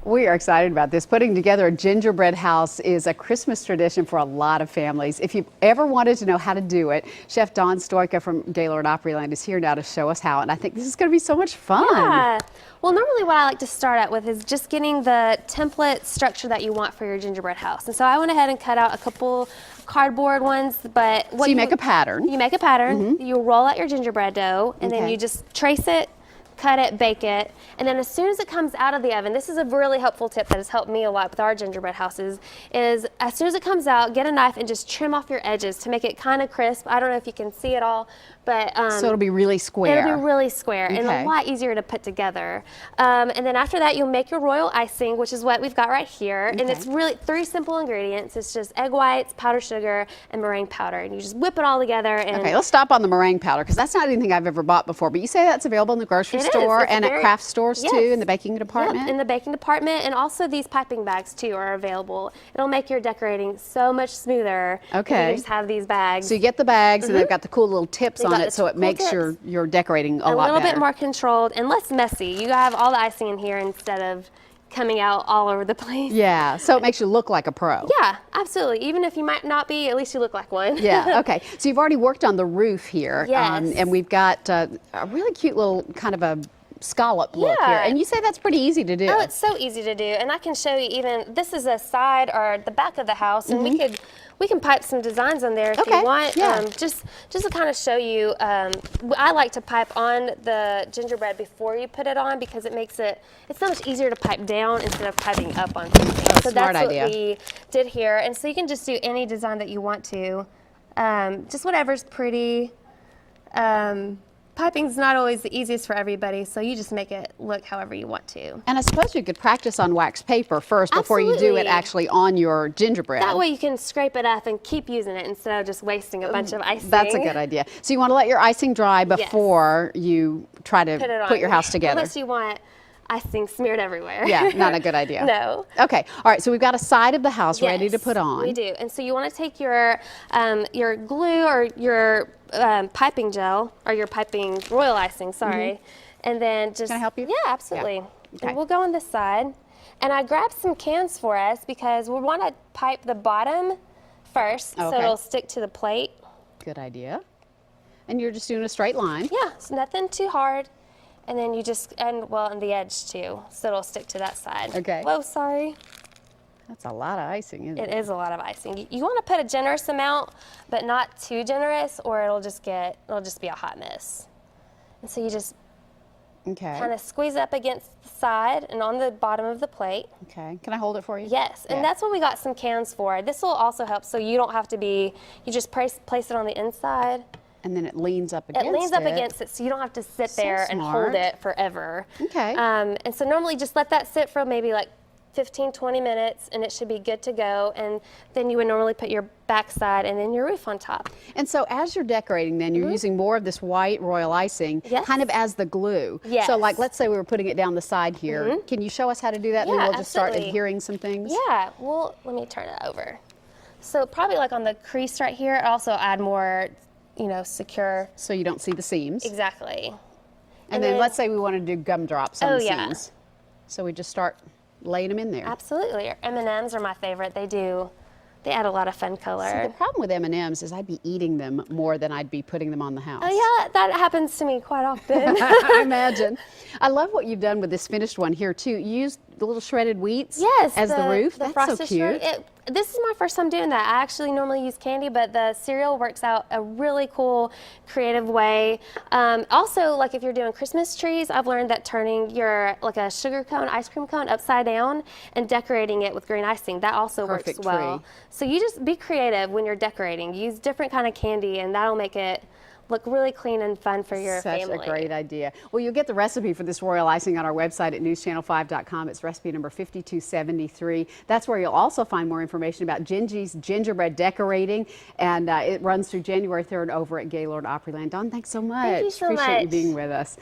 We are excited about this. Putting together a gingerbread house is a Christmas tradition for a lot of families. If you've ever wanted to know how to do it, Chef Dawn Stoika from Gaylord Opryland is here now to show us how, and I think this is going to be so much fun. Yeah. Well, normally what I like to start out with is just getting the template structure that you want for your gingerbread house. And so I went ahead and cut out a couple cardboard ones, but what so you make a pattern. You make a pattern. You roll out your gingerbread dough, and then you just trace it, cut it, bake it, and then as soon as it comes out of the oven, this is a really helpful tip that has helped me a lot with our gingerbread houses, is as soon as it comes out, get a knife and just trim off your edges to make it kind of crisp. I don't know if you can see it all, but so it'll be really square. It'll be really square and a lot easier to put together. And then after that, you'll make your royal icing, which is what we've got right here. And it's really 3 simple ingredients. It's just egg whites, powdered sugar, and meringue powder. And you just whip it all together. And okay, let's stop on the meringue powder because that's not anything I've ever bought before. But you say that's available in the grocery store and at craft stores too, in the baking department? Yep, in the baking department, and also these piping bags too are available. It'll make your decorating so much smoother. Okay. You just have these bags. So you get the bags and they've got the cool little tips on it, so it makes your decorating a lot better. A little bit more controlled and less messy. You have all the icing in here instead of coming out all over the place. Yeah, so it makes you look like a pro. Yeah, absolutely. Even if you might not be, at least you look like one. Yeah, okay. So you've already worked on the roof here. Yes. And we've got a really cute little kind of a scallop look here. And you say that's pretty easy to do. Oh, it's so easy to do. And I can show you even, this is a side or the back of the house, and we can pipe some designs on there if you want. Just to kind of show you, I like to pipe on the gingerbread before you put it on because it makes it's so much easier to pipe down instead of piping up on something. So that's what we did here. And so you can just do any design that you want to, just whatever's pretty. Piping's not always the easiest for everybody, so you just make it look however you want to. And I suppose you could practice on wax paper first before you do it actually on your gingerbread. That way you can scrape it up and keep using it instead of just wasting a bunch of icing. That's a good idea. So you want to let your icing dry before you try to put your house together. Unless you want icing smeared everywhere. Yeah, not a good idea. No. Okay, all right, so we've got a side of the house ready to put on. We do, and so you want to take your glue or your piping gel, or your piping royal icing, and then just— Can I help you? Yeah, absolutely. Yeah. Okay. And we'll go on this side. And I grabbed some cans for us because we want to pipe the bottom first so it'll stick to the plate. Good idea. And you're just doing a straight line. Yeah, it's nothing too hard. And then you just, and the edge too, so it'll stick to that side. Okay. Whoa, sorry. That's a lot of icing, isn't it? It is a lot of icing. You want to put a generous amount, but not too generous, or it'll just be a hot mess. And so you just kind of squeeze up against the side and on the bottom of the plate. Okay. Can I hold it for you? Yes, and that's what we got some cans for. This will also help, so you don't have to you just place it on the inside. And then it leans up against it. It leans up against it, so you don't have to sit there and hold it forever. Okay. And so normally just let that sit for maybe like 15, 20 minutes, and it should be good to go. And then you would normally put your backside and then your roof on top. And so as you're decorating, then you're using more of this white royal icing kind of as the glue. Yes. So like, let's say we were putting it down the side here. Can you show us how to do that? And then we'll just start adhering some things. Yeah, well, let me turn it over. So probably like on the crease right here, also add more, secure. So you don't see the seams. Exactly. And then let's say we want to do gumdrops on the seams. So we just start laying them in there. Absolutely. M&Ms are my favorite. They add a lot of fun color. See, the problem with M&Ms is I'd be eating them more than I'd be putting them on the house. Oh yeah, that happens to me quite often. I imagine. I love what you've done with this finished one here too. You used the little shredded wheats as the roof. That's so cute. This is my first time doing that. I actually normally use candy, but the cereal works out a really cool, creative way. Also, like if you're doing Christmas trees, I've learned that turning like a sugar cone, ice cream cone upside down and decorating it with green icing, that also works well. So you just be creative when you're decorating. Use different kind of candy, and that'll make it look really clean and fun for your family. Such a great idea. Well, you'll get the recipe for this royal icing on our website at newschannel5.com. It's recipe number 5273. That's where you'll also find more information about Gingy's gingerbread decorating, and it runs through January 3rd over at Gaylord Opryland. Dawn, thanks so much. Thank you so much. Appreciate you being with us.